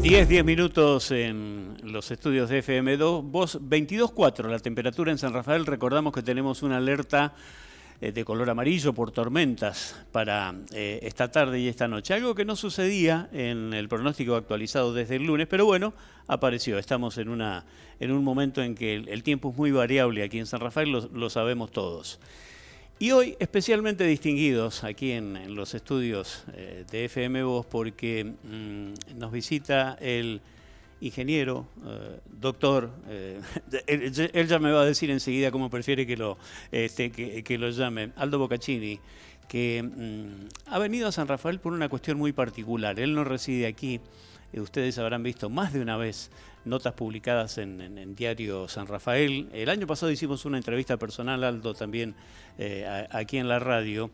10 minutos en los estudios de FM2, voz 22.4, la temperatura en San Rafael. Recordamos que tenemos una alerta de color amarillo por tormentas para esta tarde y esta noche. Algo que no sucedía en el pronóstico actualizado desde el lunes, pero bueno, apareció. Estamos en un momento en que el tiempo es muy variable aquí en San Rafael, lo sabemos todos. Y hoy especialmente distinguidos aquí en los estudios de FM Voz porque nos visita el ingeniero, doctor, él ya me va a decir enseguida cómo prefiere que lo llame, Aldo Boccaccini, que ha venido a San Rafael por una cuestión muy particular. Él no reside aquí. Ustedes habrán visto más de una vez notas publicadas en Diario San Rafael. El año pasado hicimos una entrevista personal, Aldo, también aquí en la radio,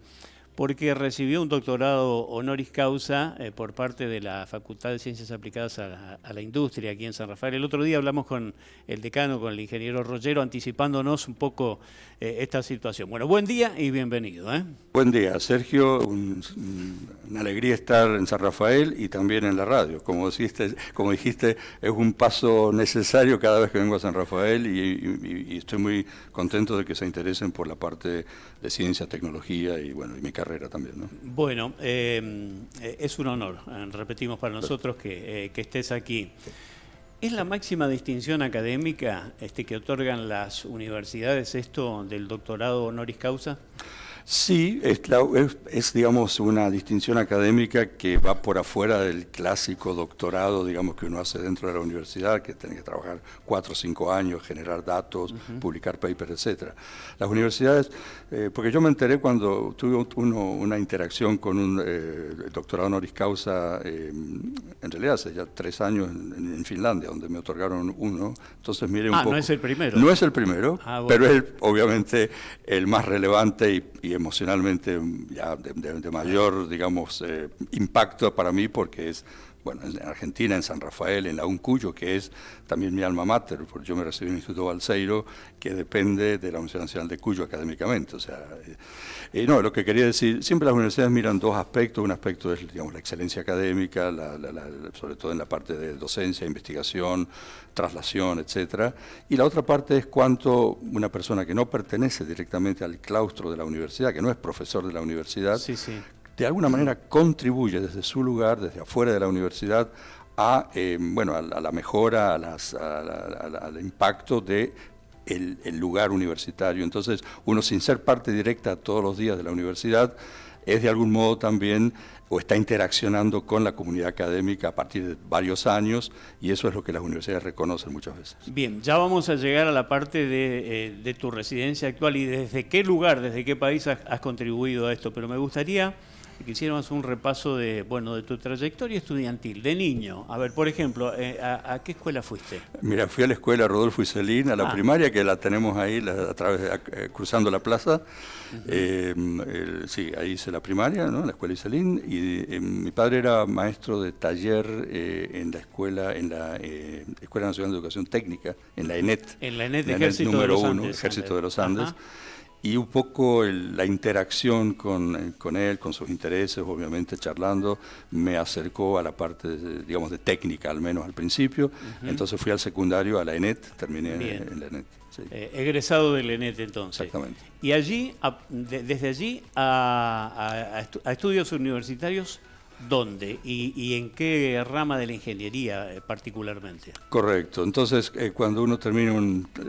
porque recibió un doctorado honoris causa por parte de la Facultad de Ciencias Aplicadas a la Industria aquí en San Rafael. El otro día hablamos con el decano, con el ingeniero Rollero, anticipándonos un poco esta situación. Bueno, buen día y bienvenido. Buen día, Sergio. Una alegría estar en San Rafael y también en la radio. Como dijiste, es un paso necesario cada vez que vengo a San Rafael y estoy muy contento de que se interesen por la parte de ciencia, tecnología y bueno, y mi carrera también, ¿no? Bueno, es un honor, repetimos para nosotros que estés aquí. ¿Es la máxima distinción académica que otorgan las universidades esto del doctorado honoris causa? Sí, es, digamos, una distinción académica que va por afuera del clásico doctorado, digamos, que uno hace dentro de la universidad, que tiene que trabajar 4 o 5 años, generar datos, publicar papers, etcétera. Las universidades, porque yo me enteré cuando tuve una interacción con un doctorado honoris causa, en realidad hace ya 3 años en Finlandia, donde me otorgaron uno. Entonces, mire un poco. No es el primero. No es el primero, bueno. pero es obviamente el más relevante y emocionalmente ya de mayor, digamos, impacto para mí, porque es, bueno, en Argentina, en San Rafael, en la UNCUYO, que es también mi alma mater, porque yo me recibí en el Instituto Balseiro, que depende de la Universidad Nacional de Cuyo académicamente. O sea, no, lo que quería decir, siempre las universidades miran dos aspectos. Un aspecto es, digamos, la excelencia académica, sobre todo en la parte de docencia, investigación, traslación, etcétera. Y la otra parte es cuánto una persona que no pertenece directamente al claustro de la universidad, que no es profesor de la universidad, de alguna manera contribuye desde su lugar, desde afuera de la universidad, a la mejora, al impacto de el lugar universitario. Entonces, uno, sin ser parte directa todos los días de la universidad, es de algún modo también, o está interaccionando con la comunidad académica a partir de varios años, y eso es lo que las universidades reconocen muchas veces. Bien, ya vamos a llegar a la parte de tu residencia actual y desde qué lugar, desde qué país has contribuido a esto, pero me gustaría que hiciéramos un repaso de tu trayectoria estudiantil, de niño. A ver, por ejemplo, ¿a qué escuela fuiste? Mira, fui a la escuela Rodolfo Iselín, a la primaria, que la tenemos ahí, cruzando la plaza. Sí, ahí hice la primaria, ¿no? La escuela Iselín, y mi padre era maestro de taller en la Escuela Nacional de Educación Técnica, en la ENET. En la ENET, Ejército número 1, Ejército de los Andes. Ajá. Y un poco la interacción con él, con sus intereses, obviamente charlando, me acercó a la parte, digamos, de técnica, al menos al principio. Entonces fui al secundario, a la ENET, terminé en la ENET. Sí. Egresado del ENET entonces. Exactamente. Y allí, desde allí a estudios universitarios, ¿dónde y en qué rama de la ingeniería particularmente? Correcto. Entonces, cuando uno termina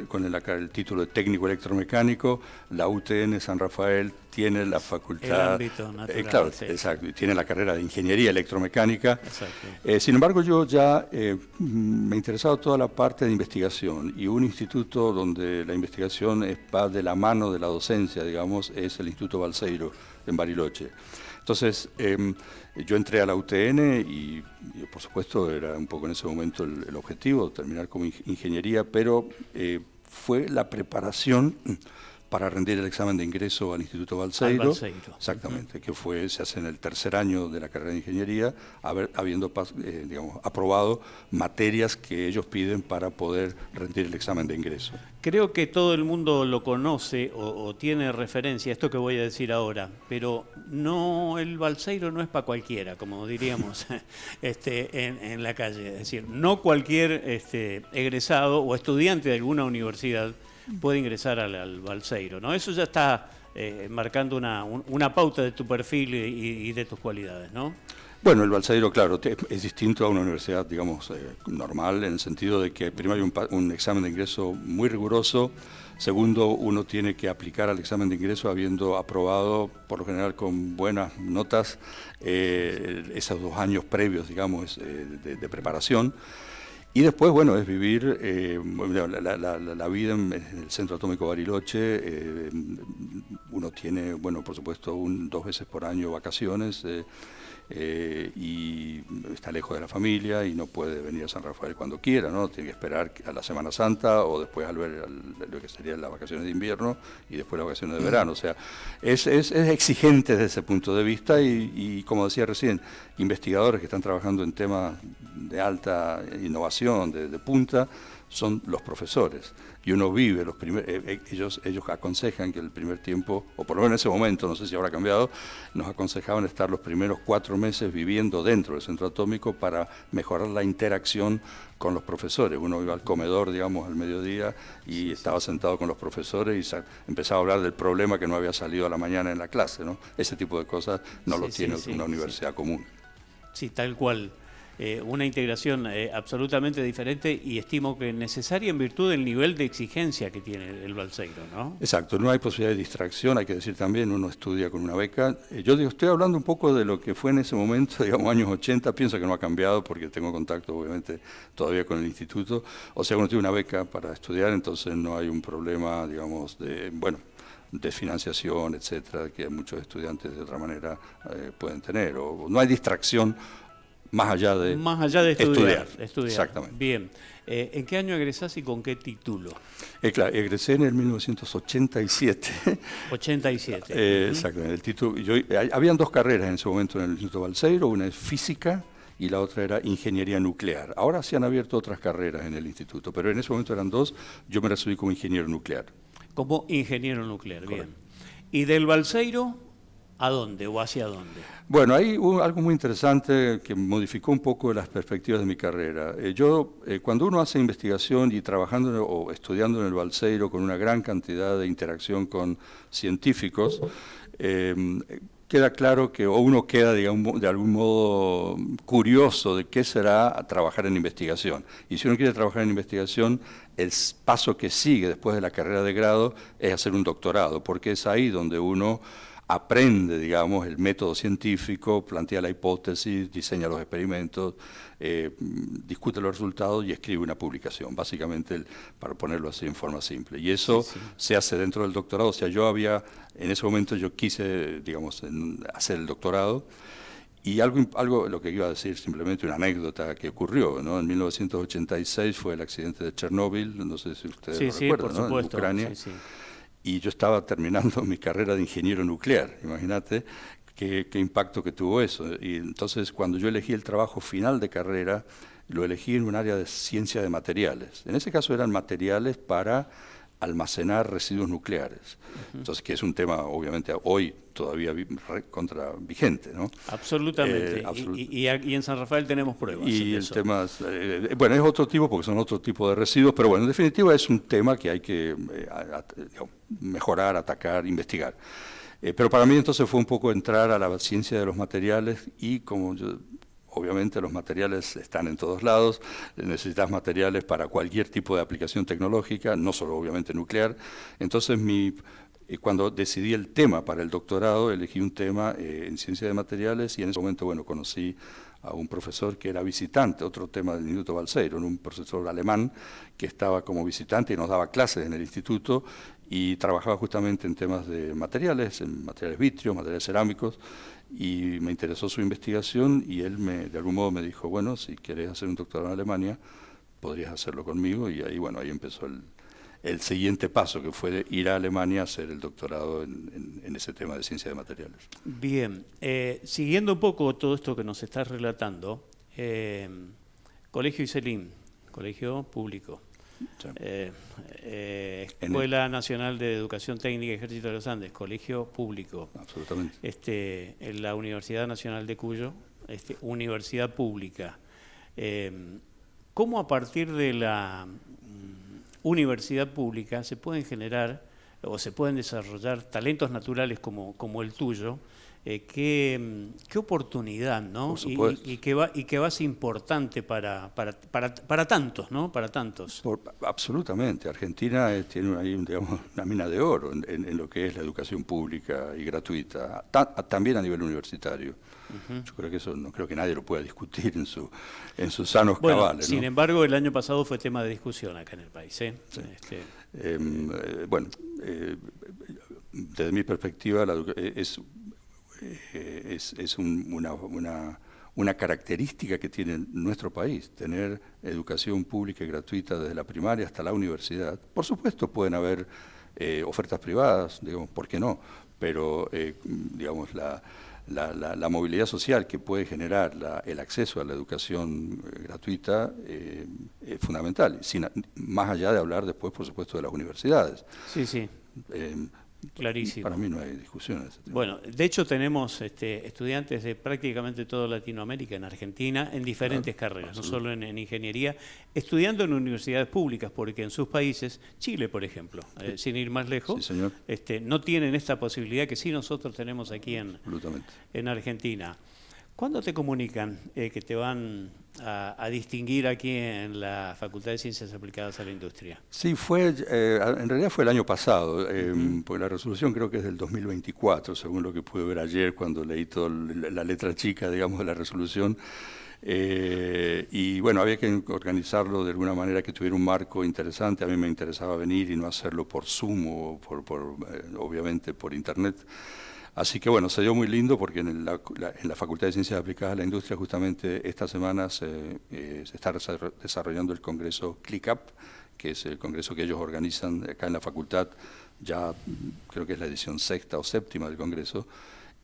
con el título de técnico electromecánico, la UTN San Rafael tiene la facultad... El ámbito natural. Claro, sí. Exacto. Y tiene la carrera de ingeniería electromecánica. Exacto. Sin embargo, yo ya me ha interesado toda la parte de investigación, y un instituto donde la investigación va de la mano de la docencia, digamos, es el Instituto Balseiro, en Bariloche. Entonces, yo entré a la UTN y por supuesto era un poco en ese momento el objetivo, terminar como ingeniería, pero fue la preparación para rendir el examen de ingreso al Instituto Balseiro. Al Balseiro. Exactamente, que se hace en el tercer año de la carrera de ingeniería, habiendo digamos, aprobado materias que ellos piden para poder rendir el examen de ingreso. Creo que todo el mundo lo conoce o tiene referencia a esto que voy a decir ahora, pero no, el Balseiro no es para cualquiera, como diríamos en la calle. Es decir, no cualquier egresado o estudiante de alguna universidad puede ingresar al Balseiro, ¿no? Eso ya está marcando una pauta de tu perfil y de tus cualidades, ¿no? Bueno, el Balseiro, claro, es distinto a una universidad, digamos, normal, en el sentido de que primero hay un examen de ingreso muy riguroso. Segundo, uno tiene que aplicar al examen de ingreso habiendo aprobado, por lo general con buenas notas, esos 2 años previos, digamos, de preparación. Y después, bueno, es vivir la vida en el Centro Atómico Bariloche. Uno tiene, bueno, por supuesto, 2 veces por año vacaciones. Y está lejos de la familia y no puede venir a San Rafael cuando quiera, ¿no? Tiene que esperar a la Semana Santa o después al ver lo que serían las vacaciones de invierno y después las vacaciones de verano. O sea, es exigente desde ese punto de vista y como decía recién, investigadores que están trabajando en temas de alta innovación, de punta, son los profesores. Y uno vive los ellos aconsejan que el primer tiempo, o por lo menos en ese momento, no sé si habrá cambiado, nos aconsejaban estar los primeros 4 meses viviendo dentro del centro atómico para mejorar la interacción con los profesores. Uno iba al comedor, digamos, al mediodía y estaba sentado con los profesores y empezaba a hablar del problema que no había salido a la mañana en la clase, ¿no? Ese tipo de cosas no lo tiene una universidad común. Sí, tal cual. Una integración absolutamente diferente y estimo que necesaria en virtud del nivel de exigencia que tiene el Balseiro, ¿no? Exacto, no hay posibilidad de distracción, hay que decir también, uno estudia con una beca. Yo digo, estoy hablando un poco de lo que fue en ese momento, digamos, años 80, pienso que no ha cambiado porque tengo contacto, obviamente, todavía con el instituto. O sea, uno tiene una beca para estudiar, entonces no hay un problema, digamos, de financiación, etcétera, que muchos estudiantes de otra manera pueden tener. O no hay distracción más allá de estudiar. Exactamente. Bien. ¿En qué año egresás y con qué título? Claro, egresé en el 1987. 87. Exactamente. El título, habían 2 carreras en ese momento en el Instituto Balseiro, una es física y la otra era ingeniería nuclear. Ahora se han abierto otras carreras en el instituto, pero en ese momento eran 2. Yo me recibí como ingeniero nuclear. Como ingeniero nuclear, Correcto. bien. ¿Y del Balseiro a dónde o hacia dónde? Bueno, hay algo muy interesante que modificó un poco las perspectivas de mi carrera. Cuando uno hace investigación y trabajando o estudiando en el Balseiro con una gran cantidad de interacción con científicos, queda claro que uno queda, digamos, de algún modo curioso de qué será trabajar en investigación. Y si uno quiere trabajar en investigación, el paso que sigue después de la carrera de grado es hacer un doctorado, porque es ahí donde uno aprende, digamos, el método científico, plantea la hipótesis, diseña los experimentos, discute los resultados y escribe una publicación, básicamente para ponerlo así en forma simple. Y eso se hace dentro del doctorado. O sea, en ese momento yo quise, digamos, hacer el doctorado. Y algo, lo que iba a decir, simplemente una anécdota que ocurrió, ¿no? En 1986 fue el accidente de Chernóbil, no sé si ustedes lo recuerdan, por supuesto, en Ucrania. Y yo estaba terminando mi carrera de ingeniero nuclear, imagínate qué impacto que tuvo eso. Y entonces cuando yo elegí el trabajo final de carrera, lo elegí en un área de ciencia de materiales. En ese caso eran materiales para almacenar residuos nucleares. Entonces, que es un tema, obviamente, hoy todavía vigente, ¿no? Absolutamente. Y en San Rafael tenemos pruebas. Y el tema, bueno, es otro tipo, porque son otro tipo de residuos, pero bueno, en definitiva es un tema que hay que mejorar, atacar, investigar. Pero para mí entonces fue un poco entrar a la ciencia de los materiales y como obviamente los materiales están en todos lados, necesitas materiales para cualquier tipo de aplicación tecnológica, no solo obviamente nuclear. Entonces cuando decidí el tema para el doctorado, elegí un tema en ciencia de materiales y en ese momento, bueno, conocí a un profesor que era visitante, otro tema del Instituto Balseiro, un profesor alemán que estaba como visitante y nos daba clases en el instituto y trabajaba justamente en temas de materiales, en materiales vítreo, materiales cerámicos, y me interesó su investigación y él de algún modo me dijo, bueno, si querés hacer un doctorado en Alemania, podrías hacerlo conmigo, y ahí, bueno, ahí empezó el siguiente paso, que fue ir a Alemania a hacer el doctorado en ese tema de ciencia de materiales. Bien, siguiendo un poco todo esto que nos estás relatando, Colegio Iselín, colegio público. Sí. Escuela Nacional de Educación Técnica Ejército de los Andes, colegio público. Absolutamente. La Universidad Nacional de Cuyo, universidad pública. ¿Cómo a partir de la universidad pública se pueden generar o se pueden desarrollar talentos naturales como el tuyo? Qué oportunidad, ¿no? Y qué base importante para tantos, ¿no? Para tantos. Absolutamente. Argentina tiene ahí, digamos, una mina de oro en lo que es la educación pública y gratuita, también a nivel universitario. Yo creo que eso no creo que nadie lo pueda discutir en sus sanos cabales. Sin embargo, el año pasado fue tema de discusión acá en el país. Sí. Desde mi perspectiva, es una característica que tiene nuestro país, tener educación pública y gratuita desde la primaria hasta la universidad. Por supuesto pueden haber ofertas privadas, digamos, ¿por qué no? Pero digamos, la movilidad social que puede generar el acceso a la educación gratuita es fundamental, más allá de hablar después, por supuesto, de las universidades. Sí, sí. Clarísimo. Para mí no hay discusión en ese tema. Bueno, de hecho tenemos estudiantes de prácticamente toda Latinoamérica, en Argentina, en diferentes carreras, no solo en ingeniería, estudiando en universidades públicas, porque en sus países, Chile por ejemplo, sin ir más lejos, sí, señor, no tienen esta posibilidad que sí nosotros tenemos aquí en Argentina. ¿Cuándo te comunican que te van a distinguir aquí en la Facultad de Ciencias Aplicadas a la Industria? Sí, en realidad fue el año pasado, porque la resolución creo que es del 2024, según lo que pude ver ayer cuando leí toda la letra chica, digamos, de la resolución. Y bueno, había que organizarlo de alguna manera que tuviera un marco interesante. A mí me interesaba venir y no hacerlo por Zoom o obviamente por Internet. Así que bueno, se dio muy lindo porque en la Facultad de Ciencias Aplicadas a la Industria justamente esta semana se está desarrollando el congreso ClickUp, que es el congreso que ellos organizan acá en la facultad, ya creo que es la edición 6ª o 7ª del congreso,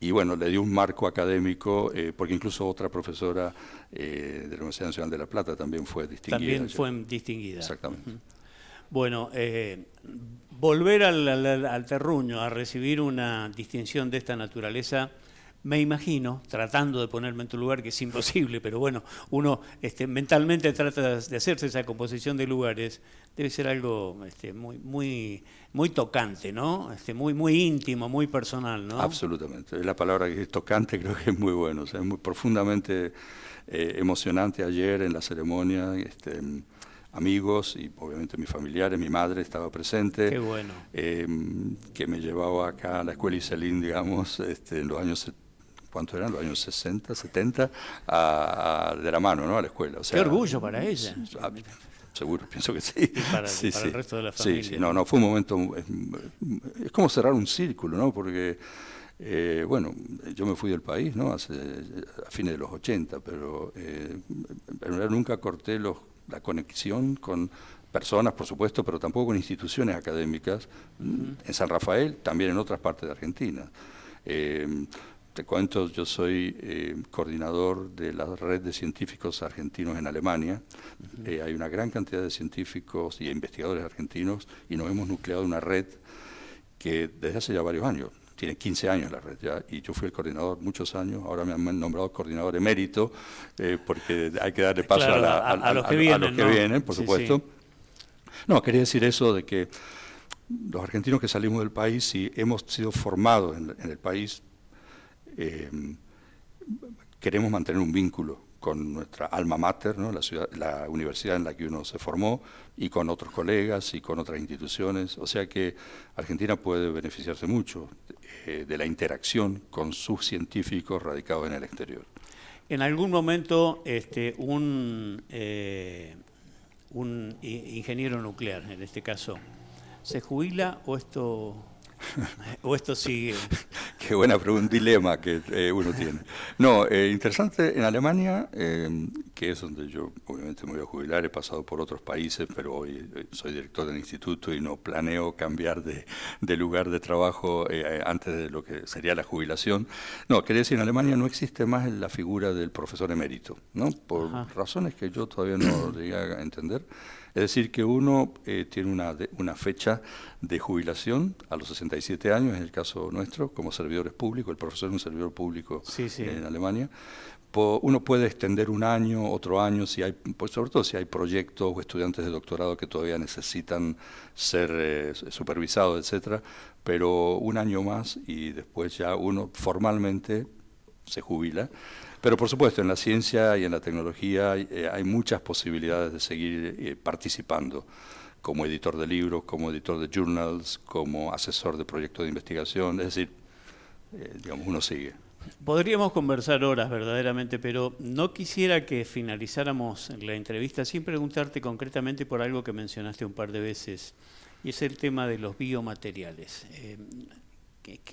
y bueno, le dio un marco académico, porque incluso otra profesora de la Universidad Nacional de La Plata también fue distinguida. También fue distinguida. Exactamente. Bueno, volver al terruño a recibir una distinción de esta naturaleza, me imagino, tratando de ponerme en tu lugar, que es imposible, pero bueno, uno mentalmente trata de hacerse esa composición de lugares, debe ser algo muy tocante, ¿no? Muy íntimo, muy personal, ¿no? Absolutamente. La palabra que es tocante creo que es muy bueno, o sea, es muy profundamente emocionante ayer en la ceremonia. Amigos y obviamente mis familiares, mi madre estaba presente. Qué bueno. Que me llevaba acá a la escuela Iselín, digamos, en los años, ¿cuántos eran? Los años 60, 70, de la mano, ¿no? A la escuela. O sea, qué orgullo para ella. Seguro, pienso que sí. Y para el resto de la familia. Sí, no, fue un momento, es como cerrar un círculo, ¿no? Porque, bueno, yo me fui del país, ¿no? A fines de los 80, pero en realidad nunca corté la conexión con personas, por supuesto, pero tampoco con instituciones académicas, en San Rafael, también en otras partes de Argentina. Te cuento, yo soy coordinador de la red de científicos argentinos en Alemania. Hay una gran cantidad de científicos y investigadores argentinos y nos hemos nucleado una red que desde hace ya varios años, tiene 15 años la red ya, y yo fui el coordinador muchos años, ahora me han nombrado coordinador emérito, porque hay que darle paso a los que vienen, por supuesto. Sí. No, quería decir eso de que los argentinos que salimos del país, si hemos sido formados en el país, queremos mantener un vínculo con nuestra alma mater, ¿no? la universidad en la que uno se formó, y con otros colegas y con otras instituciones. O sea que Argentina puede beneficiarse mucho de la interacción con sus científicos radicados en el exterior. En algún momento un ingeniero nuclear, en este caso, ¿se jubila o esto ¿O esto sigue? Qué buena pregunta, un dilema que uno tiene. No, interesante, en Alemania, que es donde yo obviamente me voy a jubilar, he pasado por otros países, pero hoy soy director del instituto y no planeo cambiar de lugar de trabajo antes de lo que sería la jubilación. No, quería decir, en Alemania no existe más la figura del profesor emérito, ¿no? Por razones que yo todavía no llegué a entender. Es decir, que uno tiene una fecha de jubilación a los 67 años, en el caso nuestro, como servidores públicos, el profesor es un servidor público en Alemania. Uno puede extender un año, otro año, si hay, pues sobre todo si hay proyectos o estudiantes de doctorado que todavía necesitan ser supervisados, etcétera, pero un año más y después ya uno formalmente se jubila. Pero por supuesto, en la ciencia y en la tecnología hay muchas posibilidades de seguir participando, como editor de libros, como editor de journals, como asesor de proyectos de investigación, es decir, digamos, uno sigue. Podríamos conversar horas verdaderamente, pero no quisiera que finalizáramos la entrevista sin preguntarte concretamente por algo que mencionaste un par de veces, y es el tema de los biomateriales.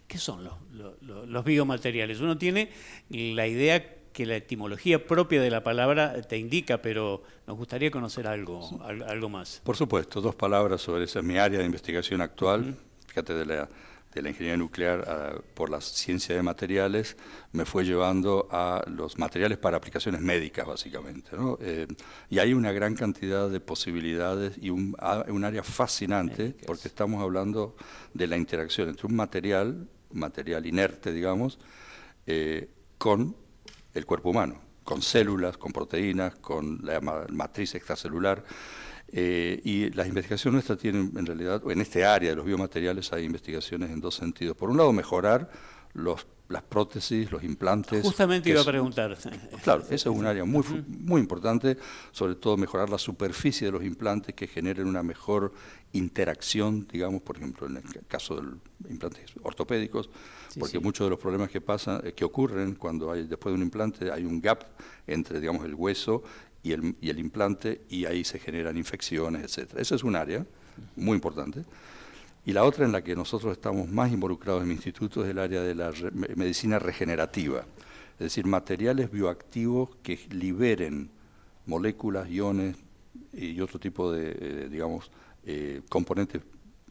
¿Qué son los biomateriales? Uno tiene la idea que la etimología propia de la palabra te indica, pero nos gustaría conocer algo más. Por supuesto, dos palabras sobre esa, mi área de investigación actual. Fíjate, de la ingeniería nuclear por la ciencia de materiales, me fue llevando a los materiales para aplicaciones médicas, básicamente, ¿no? Y hay una gran cantidad de posibilidades y un área fascinante, porque estamos hablando de la interacción entre un material inerte, digamos, con el cuerpo humano, con células, con proteínas, con la matriz extracelular. Y las investigaciones nuestras tienen, en realidad, en este área de los biomateriales hay investigaciones en dos sentidos. Por un lado, mejorar las prótesis, los implantes. Justamente iba a preguntar. Claro, esa es un área muy importante, sobre todo mejorar la superficie de los implantes que generen una mejor interacción, digamos, por ejemplo, en el caso de los implantes ortopédicos, porque muchos de los problemas que ocurren cuando después de un implante hay un gap entre, digamos, el hueso y el implante, y ahí se generan infecciones, etcétera. Esa es un área muy importante. Y la otra en la que nosotros estamos más involucrados en mi instituto es el área de la medicina regenerativa, es decir, materiales bioactivos que liberen moléculas, iones y otro tipo de digamos, componentes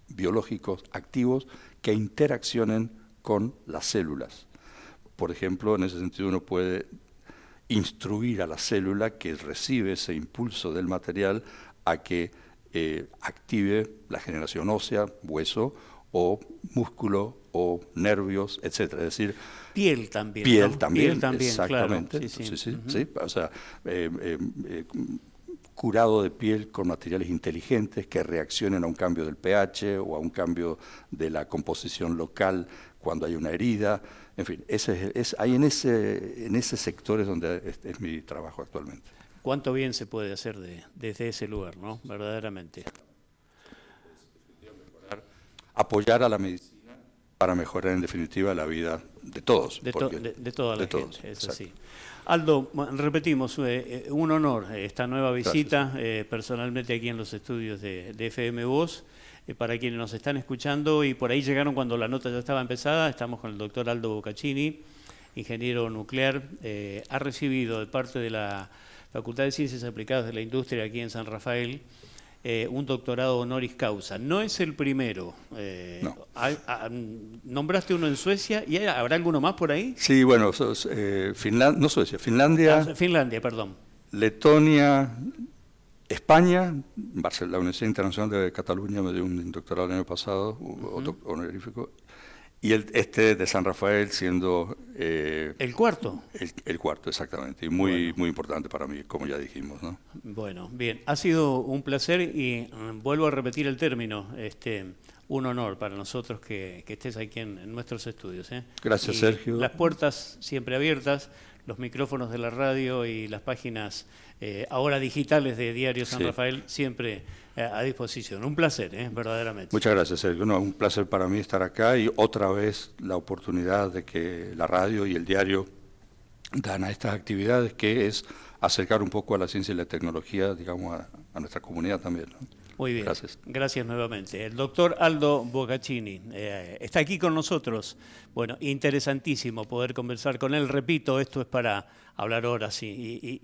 biológicos activos que interaccionen con las células. Por ejemplo, en ese sentido uno puede instruir a la célula que recibe ese impulso del material a que active la generación ósea, hueso, o músculo, o nervios, etcétera. Es decir, piel también. Piel también, exactamente. Claro. Sí, o sea, curado de piel con materiales inteligentes que reaccionen a un cambio del pH o a un cambio de la composición local cuando hay una herida. En fin, ahí en ese sector es donde es mi trabajo actualmente. Cuánto bien se puede hacer desde ese lugar, ¿no? Verdaderamente. Apoyar a la medicina para mejorar en definitiva la vida de todos. De toda la gente, eso exacto. sí. Aldo, repetimos, un honor esta nueva visita, personalmente aquí en los estudios de FM Voz. Para quienes nos están escuchando y por ahí llegaron cuando la nota ya estaba empezada, estamos con el doctor Aldo Boccaccini, ingeniero nuclear, ha recibido de parte de la Facultad de Ciencias Aplicadas de la Industria aquí en San Rafael un doctorado honoris causa. No es el primero. No. ¿Nombraste uno en Suecia? ¿Y habrá alguno más por ahí? Sí, bueno, Finlandia. Finlandia, perdón. Letonia, España, la Universidad Internacional de Cataluña me dio un doctorado el año pasado, honorífico, y este de San Rafael siendo... ¿El cuarto? El cuarto, exactamente, y muy importante para mí, como ya dijimos, ¿no? Bueno, bien, ha sido un placer y vuelvo a repetir el término, un honor para nosotros que estés aquí en nuestros estudios. Gracias, Sergio. Las puertas siempre abiertas, los micrófonos de la radio y las páginas ahora digitales de Diario San Rafael siempre a disposición. Un placer, verdaderamente. Muchas gracias, Sergio. No, un placer para mí estar acá y otra vez la oportunidad de que la radio y el diario dan a estas actividades, que es acercar un poco a la ciencia y la tecnología, digamos, a nuestra comunidad también, ¿no? Muy bien, Gracias. gracias nuevamente. El doctor Aldo Boccaccini está aquí con nosotros. Bueno, interesantísimo poder conversar con él. Repito, esto es para hablar horas y